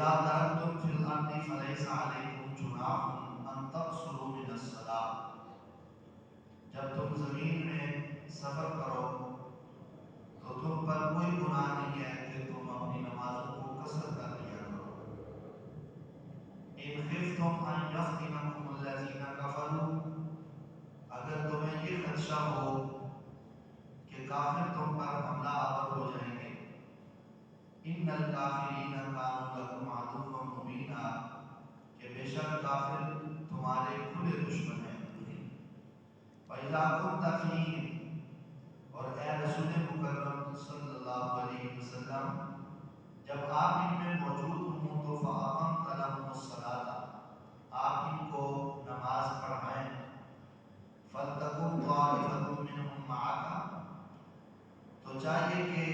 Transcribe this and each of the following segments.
وَإِذَا ضَرَبْتُمْ فِي الْأَرْضِ فَلَيْسَ عَلَيْكُمْ جُنَاحٌ أَن تَقْصُرُوا مِنَ الصَّلَاةِ، جب تم زمین میں سفر کرو تو تم پر کوئی گناہ نہیں ہے کہ تم اپنی نمازوں کو قصر کر لیا کرو۔ إِنْ خِفْتُمْ أَنْ يَفْتِنَكُمُ الَّذِينَ كَفَرُوا، اگر تمہیں یہ خدشہ ہو کہ کافر تم پر حملہ آور ہو جائیں گے، إِنَّ الْكَافِرِينَ كَانُوا لَكُمْ عَدُوًّا مُبِينًا، کہ بے شک کافر تمہارے کھلے دشمن ہیں۔ وَإِذَا كُنْتَ فِيهِمْ، اور اے رسول مکرم صلی اللہ علیہ وسلم جب آپ ان میں موجود ہوں تو فَأَقَمْتَ لَهُمُ الصَّلَاةَ، آپ ان کو نماز پڑھائیں۔ فَلْتَكُنْ طَائِفَةٌ مِّنْهُمْ مَعَكَ، تو چاہیے کہ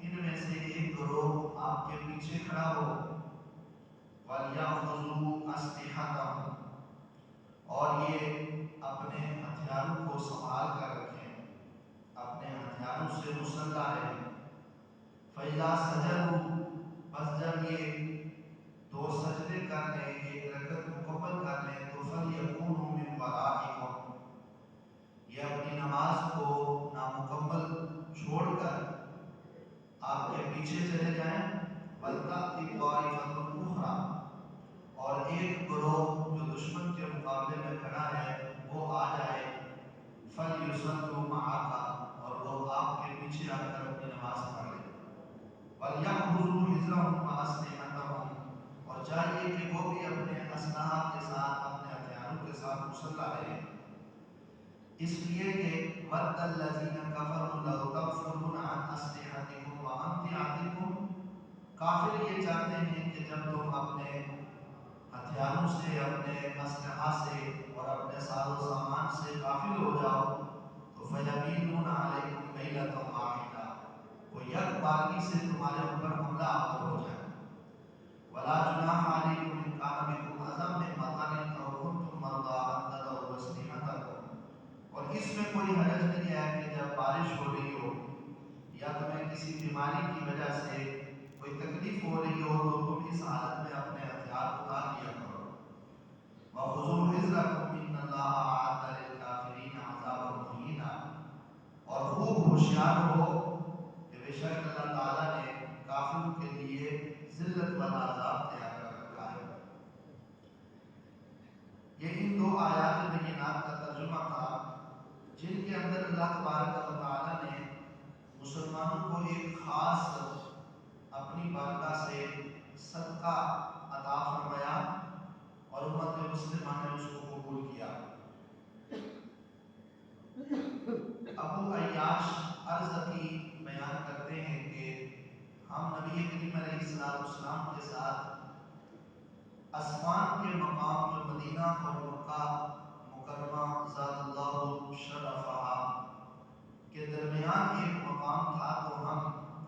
ان میں سے ایک گروہ آپ کے پیچھے کھڑا ہو۔ وَلْيَأْخُذُوا أَسْلِحَتَهُمْ، اور یہ اپنے ہتھیاروں کو سنبھال کر رکھیں، اپنے ہتھیاروں سے مسلح رہیں۔ فَإِذَا سَجَدُوا، بس جب یہ دو سجدے کر لیں، ایک رکعت مکمل کر لیں، تو فَلْيَكُونُوا مِنْ وَرَائِكُمْ، یہ اپنی نماز کو نامکمل چھوڑ کر آپ کے پیچھے چلے جائیں۔ وَلْتَأْتِ طَائِفَةٌ أُخْرَىٰ، اور ایک گروہ جو دشمن کے مقابلے میں کھڑا ہے وہ آ جائے۔ فَلْيُصَلُّوا مَعَكَ، اور وہ آپ کے پیچھے آ کر اپنی نماز پڑھ لیں۔ وَلْيَأْخُذُوا حِذْرَهُمْ وَأَسْلِحَتَهُمْ، اور چاہیے کہ وہ بھی اپنے اسلحہ کے ساتھ، اپنے ہتھیاروں کے ساتھ مسلح رہیں، اس لیے کہ وَدَّ الَّذِينَ كَفَرُوا لَوْ تَغْفُلُونَ عَنْ أَسْلِحَتِكُمْ وَأَمْتِعَتِكُمْ، کافر یہ چاہتے ہیں کہ جب تم اپنے ہتھیاروں سے، اپنے اسلحہ سے اور اپنے ساز و سامان سے غافل ہو جاؤ تو فَيَمِيلُونَ عَلَيْكُمْ مَيْلَةً وَاحِدَةً، وہ یک بارگی سے تمہارے اوپر حملہ آور ہو جائے۔ وَلَا جُنَاحَ عَلَيْكُمْ إِنْ كَانَ بِكُمْ أَذًى مِّن مَطَرٍ أَوْ كُنْتُمْ مَرْضَىٰ أَن تَضَعُوا أَسْلِحَتَكُمْ، اور اس میں کوئی حرج نہیں ہے کہ جب بارش ہو رہی ہو یا تمہیں کسی بیماری کی وجہ سے کوئی تکلیف ہو رہی ہو تو تم اس حالت میں اپنے ہتھیار اتار لیا کرو۔ وَخُذُوا حِذْرَكُمْ إِنَّ اللَّهَ أَعَدَّ لِلْكَافِرِينَ عَذَابًا مُهِينًا، اور خوب ہوشیار ہو کہ بے شک اللہ تعالیٰ نے کافروں کے لیے ذلت والا عذاب تیار کر رکھا ہے۔ یہ ان دو آیات بینات کا ترجمہ تھا جن کے اندر اللہ تبارک و تعالیٰ نے مسلمانوں کو ایک خاص اپنی بارگاہ سے صدقہ عطا فرمایا اور امت مسلمہ نے اس کو قبول کیا۔ ابو عیاش ارزقی بیان کرتے ہیں کہ ہم نبی کریم علیہ السلام کے ساتھ اسمان کے مقام جو مدینہ اور مکہ مکرمہ ذات اللہ شرفہا کے درمیان ایک مقام تھا، تو ہم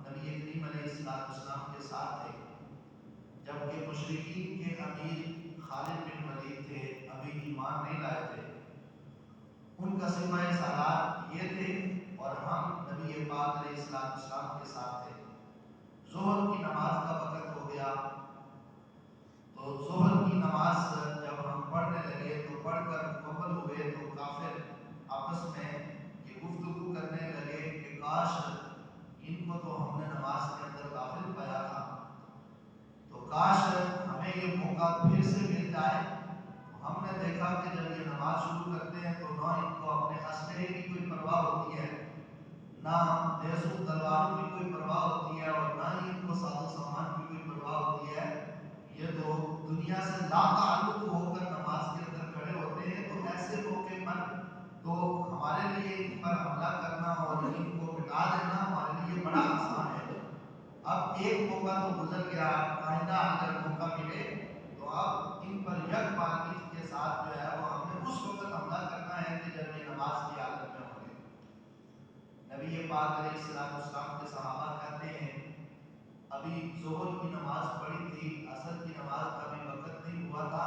نبی کریم علیہ السلام کے ساتھ تھے، جبکہ مشرکین کے امیر خالد بن ولید تھے، ابھی ایمان نہیں لائے تھے۔ ان کا سپہ سالار یہ تھے اور ہم نبی پاک علیہ السلام کے ساتھ تھے۔ ظہر کی نماز کا وقت ہو گیا تو ظہر کی نماز جب ہم پڑھنے لگے تو پڑھ کر مکمل ہوئے تو کافر آپس میں یہ گفتگو کرنے لگے کہ کاش ان کو تو ہم نے نماز کے اندر غافل پایا تھا، تو کاش ہمیں یہ موقع پھر سے مل جائے۔ ہم نے دیکھا کہ جب یہ نماز شروع کرتے ہیں تو نہ ان کو اپنے اسلحے کی کوئی پرواہ ہوتی ہے، نہ تیز تلواروں کی کوئی پرواہ ہوتی ہے، اور نہ ہی ان کو ساز و سامان کی کوئی پرواہ ہوتی ہے۔ یہ تو دنیا سے لا تعلق ہو کر نماز کے اندر کھڑے ہوتے ہیں، تو ایسے موقع پر تو ہمارے لیے ان پر حملہ کرنا اور ان کو مٹا دینا ہمارے لیے بڑا آسان ہے۔ اب ایک موقع تو گزر گیا، آئندہ اگر موقع ملے تو اب ان پر یک بارگی کے ساتھ جو ہے وہ ہم نے اس وقت حملہ کرنا ہے کہ جب یہ نماز کی حالت میں ہوں گے۔ نبی پاک علیہ السلام کے صحابہ کہتے ہیں ابھی ظہر کی نماز پڑھی تھی، عصر کی نماز کا بھی وقت نہیں ہوا تھا،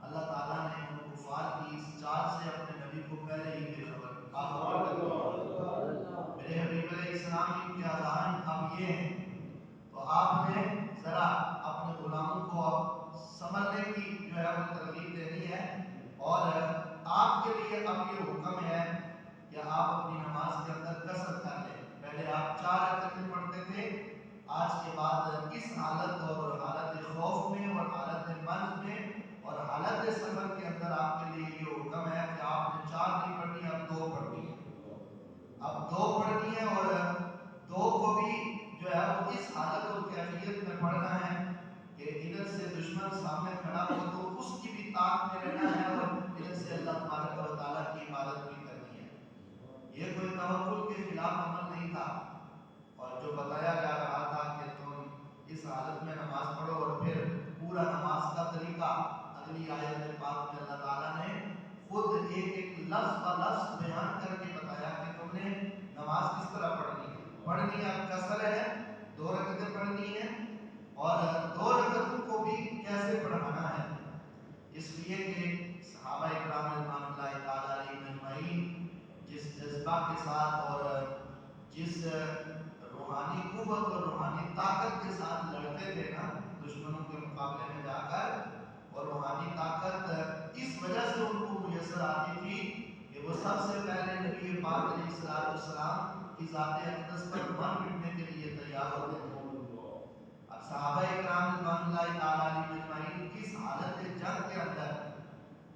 اللہ تعالیٰ نے ان کفار کی اس چال سے اپنے نبی کو پہلے ہی بے خبر میرے حبیب علیہ السلام ان کے اذان اب یہ ہیں، تو آپ نے ذرا اپنے غلاموں دو پڑھنی ہے اور دو کو بھی جو ہے وہ اس حالت اور کیفیت میں پڑھنا ہے کہ ادھر سے دشمن سامنے کھڑا ہو تو اس کی بھی طاقت میں رہنا ہے اور ادھر سے اللہ تبارک و تعالیٰ کی عبادت بھی کرنی ہے۔ یہ کوئی توکل کے خلاف عمل نہیں تھا، اور جو بتایا جا رہا تھا کہ تم اس حالت میں نماز پڑھو، اور پھر پورا نماز کا طریقہ اگلی آیت پاک میں اللہ تعالیٰ نے خود ایک ایک لفظ با لفظ بیان کر کے بتایا کہ تم نے نماز کس طرح پڑھنی ہے اب کسر ہے، 2 رکعتیں پڑھنی ہیں، اور 2 رکعتوں کو بھی کیسے پڑھانا ہے، اس لیے کہ صحابہ اکرام رضوان اللہ تعالیٰ علیہم اجمعین جس جذبہ کے ساتھ اور جس روحانی قوت اور روحانی طاقت کے ساتھ لڑتے تھے نا دشمنوں کے مقابلے میں جا کر، اور روحانی طاقت اس وجہ سے ان کو میسر آتی تھی کہ وہ سب سے پہلے نبی پاک علیہ السلام کی ذات اقدس پر مر مٹنے کے لیے تیار ہوتے تھے۔ اب صحابہ اکرام رضوان اللہ تعالیٰ علیہم اجمعین اس حالت جنگ کے اندر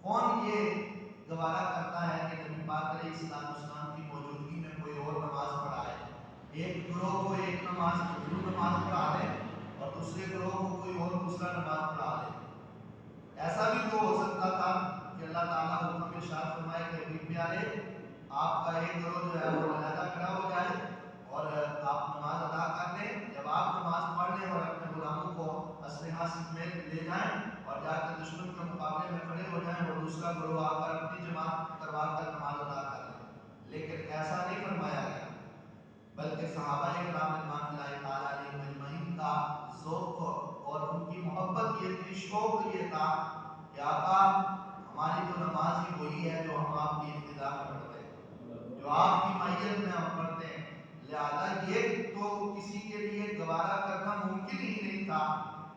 کون یہ گوارا کرتا ہے کہ نبی پاک علیہ السلام کی موجودگی میں کوئی اور نماز پڑھائے؟ ایک گروہ کو ایک نماز پڑھا لے اور دوسرے گروہ کو کوئی اور دوسرا نماز پڑھا لے۔ ایسا بھی تو ہو سکتا تھا کہ اللہ تعالیٰ حکم ارشاد فرمائے کہ حبیب پیارے آپ کا ایک گروہ جو ہے وہ علیحدہ کھڑا ہو جائے اور آپ نماز ادا کر لیں، جب آپ نماز پڑھ لیں اور اپنے غلاموں کو اسلحہ سمیت لے جائیں اور جا کے دشمن کے مقابلے میں کھڑے ہو جائیں اور دوسرا گروہ آ کر اپنی جماعت کروا کر نماز ادا کر لیں، لیکن ایسا نہیں فرمایا گیا، بلکہ صحابہ کرام رضوان اللہ تعالیٰ علیہم اجمعین کا ذوق اور ان کی محبت یہ تھی، شوق یہ تھا کہ آقا ہماری تو نماز ہی وہی ہے جو ہم آپ کی ابتدا میں پڑھتے ہیں، جو آپ کی معیت میں ہم پڑھتے ہیں، لہذا یہ تو کسی کے لیے گوارا کرنا ممکن ہی نہیں تھا،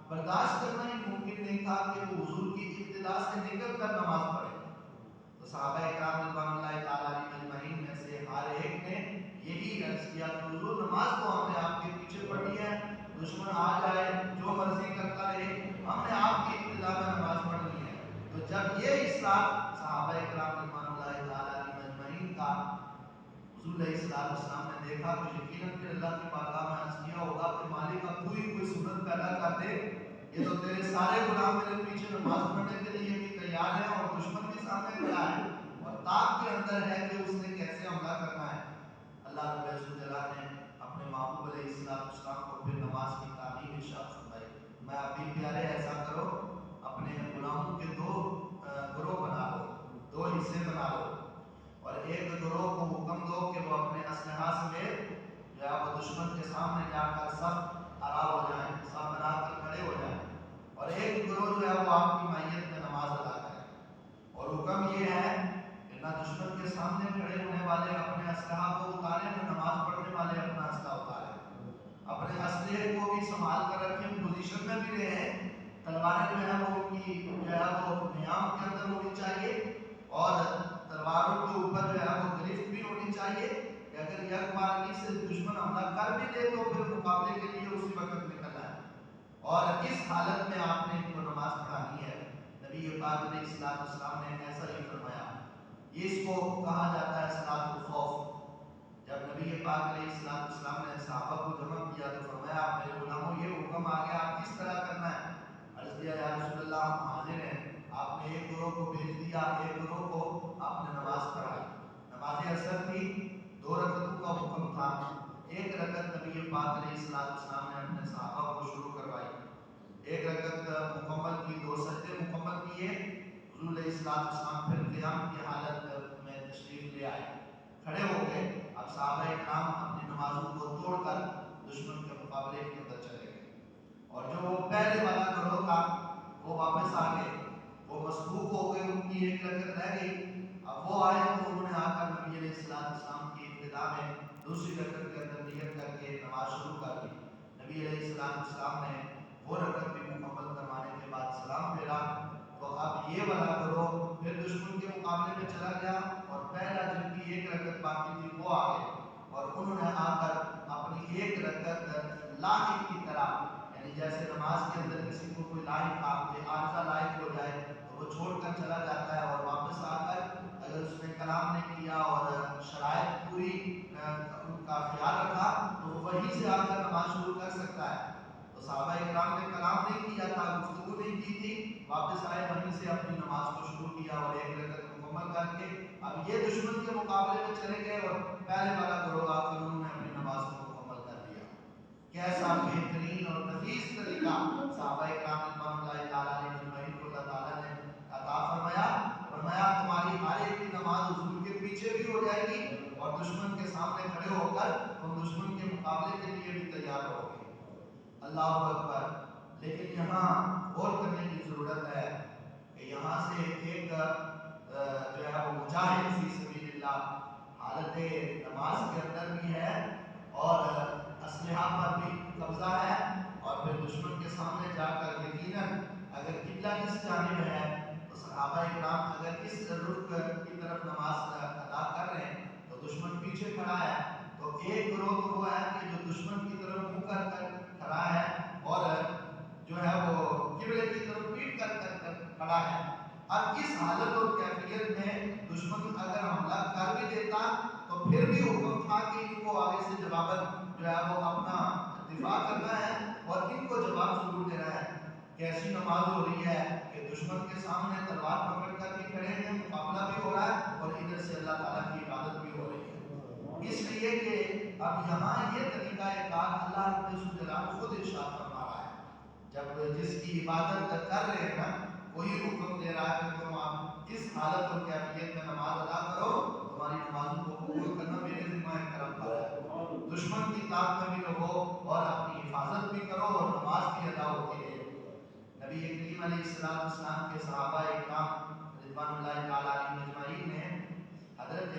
برداشت کرنا ہی ممکن نہیں تھا کہ وہ حضور کی ابتدا سے نکل کر نماز پڑھے۔ تو صحابہ اکرام رضوان اللہ تعالیٰ علیہ اجمعین میں سے ہر ایک نے یہی عرض کیا کہ حضور نماز تو ہم نے آپ کے پیچھے پڑھی ہے، دشمن آ جائے جو مرضی کرتا رہے، ہم نے آپ کی ابتدا میں نماز پڑھنی ہے۔ تو جب یہ اصرار صحابہ اکرام رضوان اللہ تعالیٰ علیہ اجمعین کا حضور علیہ السلام نے دیکھا تو یقیناً پھر اللہ کی بارگاہ میں عرض کیا ہوگا کہ مالک اب تو ہی کوئی صورت پیدا کر دے، یہ تو تیرے سارے غلام میرے پیچھے نماز پڑھنے کے لیے بھی تیار ہیں اور دشمن بھی سامنے کھڑا ہے اور طاق کے اندر ہے کہ اس نے کیسے حملہ کرنا ہے۔ اللہ رب العزت جلال نے اپنے محبوب علیہ السلام کو پھر نماز کی تعلیم ارشاد فرمائی، میں ابھی پیارے ایسا کرو اپنے غلاموں کے 2 گروہ بنا لو، 2 حصے بنا لو، اور ایک گروہ کو حکم دو کہ وہ اپنے اسلحہ سمیت جو ہے وہ دشمن کے سامنے جا کر سب کھڑا ہو جائیں، سب بنا کر کھڑے ہو جائیں، اور ایک گروہ جو ہے وہ آپ کی معیت میں نماز ادا کرے، اور حکم یہ ہے کہ نہ دشمن کے سامنے کھڑے ہونے والے اپنے اسلحہ کو اتاریں، نہ نماز پڑھنے والے اپنا اسلحہ اتاریں، اپنے اسلحے کو بھی سنبھال کر رکھیں، پوزیشن میں بھی رہیں، تلواریں جو ہے وہ ان کی جو ہے وہ نیام کے اندر ہونی چاہیے، اور تلواروں کے اوپر جو ہے وہ گرفت بھی ہونی چاہیے کہ اگر یک بارگی سے دشمن حملہ کر بھی دے تو پھر مقابلے کے لیے اسی وقت نکلنا ہے، اور اس حالت میں آپ نے ان کو نماز پڑھانی ہے۔ نبی پاک علیہ السلام نے ایسا ہی فرمایا، اس کو کہا جاتا ہے صلاۃ الخوف۔ جب نبی پاک علیہ السلام نے صحابہ کو جمع کیا تو فرمایا میرے غلاموں یہ حکم آ گیا، آپ کس طرح کرنا ہے؟ عرض کیا یا رسول اللہ ہم حاضر ہیں، آپ نے ایک گروہ کو بھیج دیا، ایک گروہ کو آپ نے نماز پڑھائی، نماز اثر تھی، 2 رکعتوں کا حکم تھا، 1 رکعت نبی پاک علیہ السلام نے اپنے صحابہ کو شروع کروائی، 1 رکعت مکمل کی، 2 سجدے مکمل کیے، حضور علیہ السلام پھر قیام کی حالت میں تشریف لے آئے، کھڑے ہو گئے، اب صحابہ اکرام اپنی نمازوں کو توڑ کر دشمن کے مقابلے کے اندر چلے گئے، اور جو وہ پہلے والا گروہ تھا وہ واپس آ گئے، وہ مسبوق ہو گئے، ان کی 1 رکعت رہ گئی، اب وہ آئے تو انہوں نے آ کر نبی علیہ السلام کی ابتدا میں دوسری رکعت کے اندر نیت کر کے نماز شروع کر دی، نبی علیہ السلام نے وہ رکعت بھی مکمل کروانے کے بعد سلام پھیرا، تو اب یہ والا گروہ پھر دشمن کے مقابلے میں چلا گیا، اور پہلا جن کی 1 رکعت باقی تھی وہ آ گئے، اور انہوں نے آ کر اپنی 1 رکعت لاحق کی طرح، یعنی جیسے نماز کے اندر کسی کو کوئی لاحق عارضہ لاحق ہو جائے تو وہ چھوڑ کر چلا جاتا ہے، اور واپس آ کر اگر اس نے کلام نہیں کیا اور شرائط پوری تو صحابہ اکرام نے کلام نہیں کیا تھا، گفتگو نہیں کی تھی، واپس آئے وہیں سے اپنی نماز کو شروع کیا اور ایک رکعت مکمل کر کے اب یہ دشمن کے مقابلے میں چلے گئے اور پہلے والا گروہ آ کر انہوں نے اپنی نماز کو مکمل کر دیا۔ کیسا بہترین اور نفیس طریقہ صحابہ اکرام رضوان اللہ تعالیٰ علیہ اجمعین کو اللہ تعالیٰ نے عطا فرمایا۔ فرمایا تمہاری ہر ایک کی نماز حضور کے پیچھے بھی ہو جائے گی اور دشمن کے سامنے کھڑے ہو کر تم دشمن کے مقابلے کے لیے بھی تیار رہو گے۔ اللہ اکبر۔ لیکن یہاں غور کرنے کی ضرورت ہے کہ یہاں سے ایک جو ہے وہ مجاہد فی سبیل اللہ حالت نماز کے اندر بھی ہے اور اسلحہ پر بھی قبضہ ہے اور پھر دشمن کے سامنے جا کر یقیناً اگر قبلہ کس جانب ہے تو صحابہ اکرام اگر اس رخ کی طرف نماز ادا کر رہے ہیں تو دشمن پیچھے کھڑا ہے، تو ایک گروہ تو وہ ہے کہ جو دشمن کی طرف منہ کر کھڑا ہے اور جو ہے وہ قبلے کی طرف پیٹ کر کھڑا ہے۔ اب اس حالت اور کیفیت میں دشمن اگر حملہ کر بھی دیتا تو پھر بھی حکم تھا کہ ان کو آگے سے جواباً جو ہے وہ اپنا دفاع کرنا ہے اور ان کو جواب ضرور دینا ہے کہ ایسی نماز ہو رہی ہے کہ دشمن کے سامنے تلوار پکڑ کر بھی کھڑے ہیں، مقابلہ بھی ہو رہا ہے اور ادھر سے اللہ تعالیٰ کی عبادت بھی ہو رہی ہے۔ اس لیے کہ اب یہاں یہ طریقہ کار اللہ رب الجلال خود ارشاد فرما رہا ہے، جب جس کی عبادت کر رہے ہیں نا وہی حکم دے رہا ہے کہ تم آپ اس حالت اور کیفیت میں نماز ادا کرو، تمہاری نمازوں کو قبول کرنا میرے ذمہ کرم پر ہے۔ دشمن کی طاقت میں بھی رہو اور اپنی حفاظت بھی کرو اور نماز بھی ادا ہوتی ہے۔ نبی کریم علیہ السلام کے صحابہ اکرام رضوان اللہ تعالیٰ علیہ اجمعین نے حضرت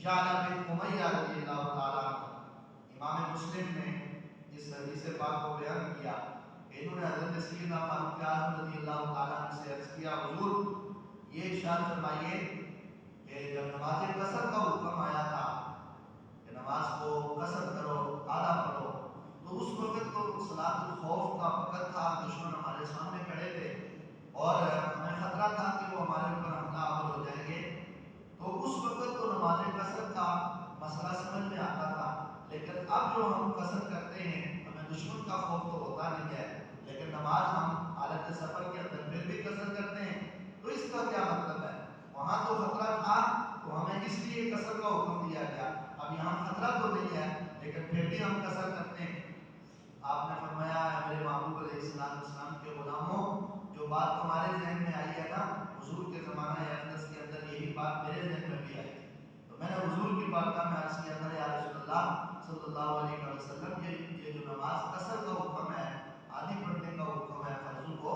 یعلا بن امیہ رضی اللہ تعالیٰ امام مسلم نے اس حدیث پاک کو بیان کیا، انہوں نے حضرت سیدنا فاروق اعظم رضی اللہ تعالیٰ عنہ سے عرض کیا، حضور یہ ارشاد فرمائیے کہ جب نماز قصر کا حکم آیا تھا کہ نماز کو قصر کرو، آدھا پڑھو، تو اس وقت تو صلاۃ الخوف کا وقت تھا، دشمن ہمارے سامنے کھڑے تھے اور ہمیں خطرہ تھا کہ وہ ہمارے اوپر حملہ آور ہو جائیں گے، تو اس وقت تو نماز قصر کا مسئلہ سمجھ میں آتا تھا، لیکن اب جو ہم قصر کرتے ہیں ہمیں دشمن کا خوف تو ہوتا نہیں ہے، لیکن نماز ہم حالت سفر کے اندر پھر بھی قصر کرتے ہیں، تو اس کا کیا مطلب ہے؟ وہاں تو خطرہ تھا تو ہمیں اس لیے قصر کا حکم دیا گیا، اب یہاں خطرہ تو نہیں ہے لیکن پھر بھی ہم قصر کرتے ہیں۔ آپ نے فرمایا میرے محبوب علیہ السلام کے غلاموں، جو بات تمہارے ذہن میں آئی ہے نا، حضور کے زمانہ اقدس کے اندر یہی بات میرے ذہن میں بھی آئی تھی، تو میں نے حضور کی بارگاہ میں عرض کیا تھا یا رسول اللہ صلی اللہ علیہ وسلم یہ جو نماز قصر کا حکم ہے، آدھی پڑھنے کا حکم ہے فرضوں کو،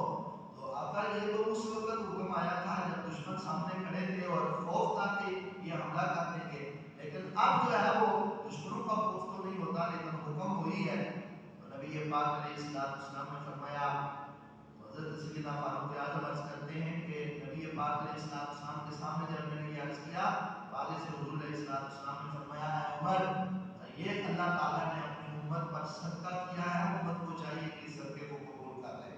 تو اگر یہ تو اس وقت حکم آیا تھا جب دشمن سامنے کھڑے تھے اور خوف تھا کہ یہ حملہ کر دیں گے، لیکن اب جو ہے وہ دشمنوں کا خوف تو نہیں ہوتا لیکن حکم وہی ہے۔ تو نبی پاک علیہ السلام نے فرمایا، حضرت سیدنا فاروق اعظم عرض کرتے ہیں کہ نبی پاک علیہ السلام کے سامنے جب میں نے یہ عرض کیا تو آگے سے حضور علیہ السلام نے فرمایا ہے عمر، یہ اللہ تعالیٰ نے اپنی امت پر صدقہ کیا ہے، امت کو چاہیے کہ اس صدقے کو قبول کر لے۔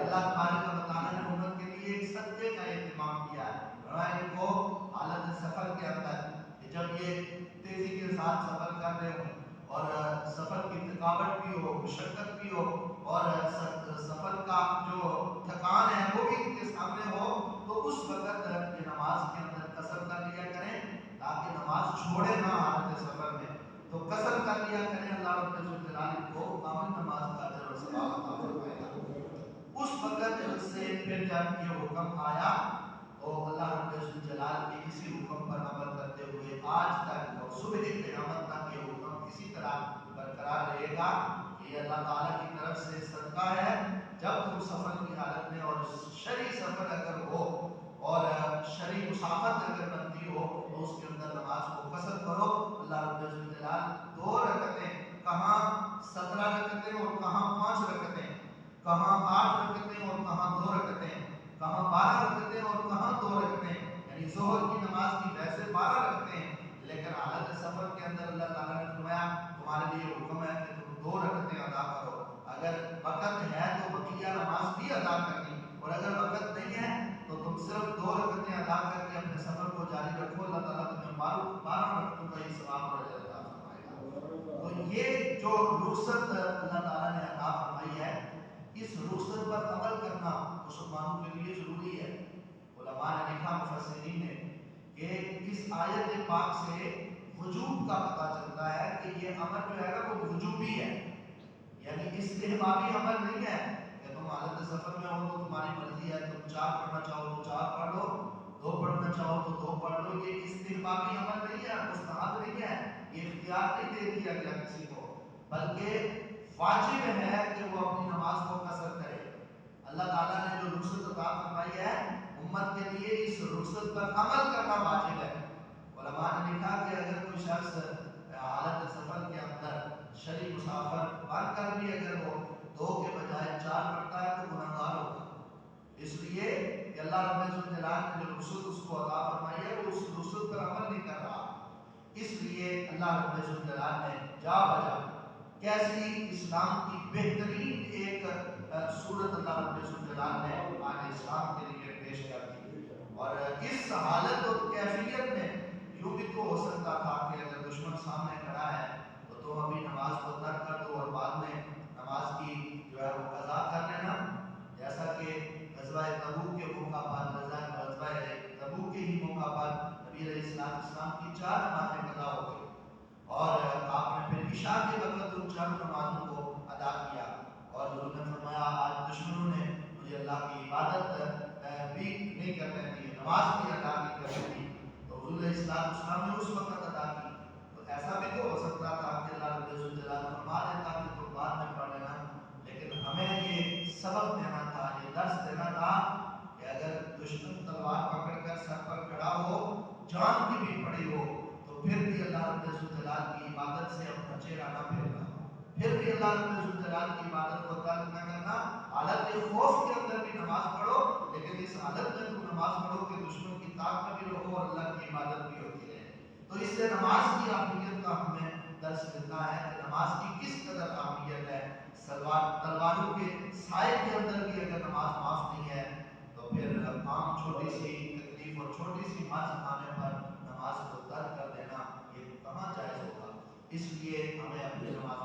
اللہ تبارک و تعالیٰ نے امت کے لیے ایک صدقے کا اہتمام کیا ہے، ان کو حالت سفر کے اندر کہ جب یہ تیزی کے ساتھ سفر کر رہے ہوں اور سفر کی تھکاوٹ بھی ہو، مشقت بھی ہو اور سفر کا جو تھکان ہے وہ بھی ان کے سامنے ہو، تو اس وقت یہ نماز کے اندر قصر کر لیا کریں تاکہ نماز چھوڑے نہ حالت سفر میں، تو قصر کر لیا کریں، اللہ رب الجلال کو کامل نماز کا اجر اور ثواب عطا فرمائے گا۔ اس وقت سے پھر جب یہ حکم آیا تو اللہ رب الجلال کے اسی حکم پر عمل کرتے ہوئے آج تک اور صبح قیامت تک یہ حکم اسی طرح برقرار رہے گا کہ یہ اللہ تعالیٰ کی طرف سے صدقہ ہے، جب تم سفر کی حالت میں اور شرعی سفر اگر ہو اور شرعی مسافت اگر بنتی ہو تو اس کے اندر نماز کو قصر کرو۔ اللہ رب الجلال 2 رکعتیں، کہاں 17 رکعتیں اور کہاں 5 رکعتیں، کہاں 8 رکعتیں اور کہاں 2 رکعتیں، کہاں 12 رکعتیں اور کہاں 2 رکعتیں، یعنی ظہر کی نماز کی ویسے 12 رکعتیں، لیکن حالت سفر کے اندر اللہ تعالیٰ نے فرمایا تمہارے لیے حکم ہے کہ تم 2 رکعتیں ادا کرو، اگر وقت ہے تو بقیہ نماز بھی ادا کرنی، اور اگر وقت نہیں ہے تو تم صرف 2 رکعتیں ادا کر کے اپنے سفر رخصت اللہ تعالیٰ نے عطا فرمائی ہے، اس رخصت پر عمل کرنا مسلمانوں کے لیے ضروری ہے۔ علماء نے لکھا، مفسرین نے، کہ اس آیت پاک سے وجوب کا پتہ چلتا ہے کہ یہ امر جو ہے وہ وجوبی ہے، یعنی استحبابی عمل نہیں ہے کہ تم حالت سفر میں ہو تو تمہاری مرضی ہے، تم 4 پڑھنا چاہو تو 4 پڑھ لو، 2 پڑھنا چاہو تو 2 پڑھ لو۔ یہ استحبابی عمل نہیں ہے، مستحب نہیں ہے، یہ اختیار نہیں دے دیا گیا کسی کو، بلکہ واجب ہے کہ وہ اپنی نماز کو قصر کرے۔ اللہ تعالیٰ نے جو رخصت عطا فرمائی ہے امت کے لیے، اس رخصت پر عمل کرنا واجب ہے۔ علماء نے لکھا کہ اگر کوئی شخص حالت سفر کے اندر شرعی مسافر بن کر بھی اگر وہ 2 کے بجائے 4 پڑھتا ہے تو گناہگار ہوگا، اس لیے کہ اللہ رب الجلال نے جو رخصت اس کو عطا فرمائی ہے وہ اس رخصت پر عمل نہیں کر رہا، اس لیے اللہ رب الجلال نے جا بجا کیسی اسلام کی بہترین ایک صورت اللہ رب الجلال نے آج اسلام کے لیے پیش کر دی۔ اور اس حالت اور کیفیت میں یوں بھی تو ہو سکتا تھا کہ اگر دشمن سامنے کھڑا ہے تو تم ابھی نماز کو ترک کر دو اور بعد میں نماز کی جو ہے وہ قضا کر لینا، جیسا کہ غزوہ تبوک کے موقع پر، غزوہ تبوک کے ہی موقع پر نبی علیہ السلام کی 4 نمازیں قضا ہو گئی اور آپ نے پھر عشاء کے وقت ان 4 نمازوں کو ادا کیا، اور حضور نے فرمایا آج دشمنوں نے مجھے اللہ کی عبادت بھی نہیں کرنے دی، نماز بھی ادا نہیں کرنے دی، تو حضور علیہ السلام نے اس وقت ادا کی۔ تو ایسا بھی تو ہو سکتا تھا کہ اللہ رب الجلال فرما دیتا کہ تم بعد میں پڑھ لینا، لیکن ہمیں یہ سبق دینا تھا، یہ درس دینا تھا کہ اگر دشمن تلوار پکڑ کر سر پر کھڑا ہو، جان کی بھی پڑی ہو، تو پھر بھی اللہ رب الجلال کی عبادت سے اپنا چہرہ نہ پھیرنا، پھر بھی اللہ رب الجلال کی عبادت کو ترک نہ کرنا۔ حالت خوف کے اندر بھی نماز پڑھو، لیکن اس حالت میں تم نماز پڑھو کہ دشمن کی طاق میں بھی رہو اور اللہ کی عبادت بھی ہوتی رہے۔ تو اس سے نماز کی اہمیت کا ہمیں درس ملتا ہے کہ نماز کی کس قدر اہمیت ہے۔ تلواروں کے سائے کے اندر بھی اگر نماز معاف نہیں ہے تو پھر عام چھوٹی سی تکلیف اور چھوٹی سی مارچ کھانے پر نماز کو ترک کر دینا یہ کہاں جائز ہوگا۔ اس لیے ہمیں اپنی نماز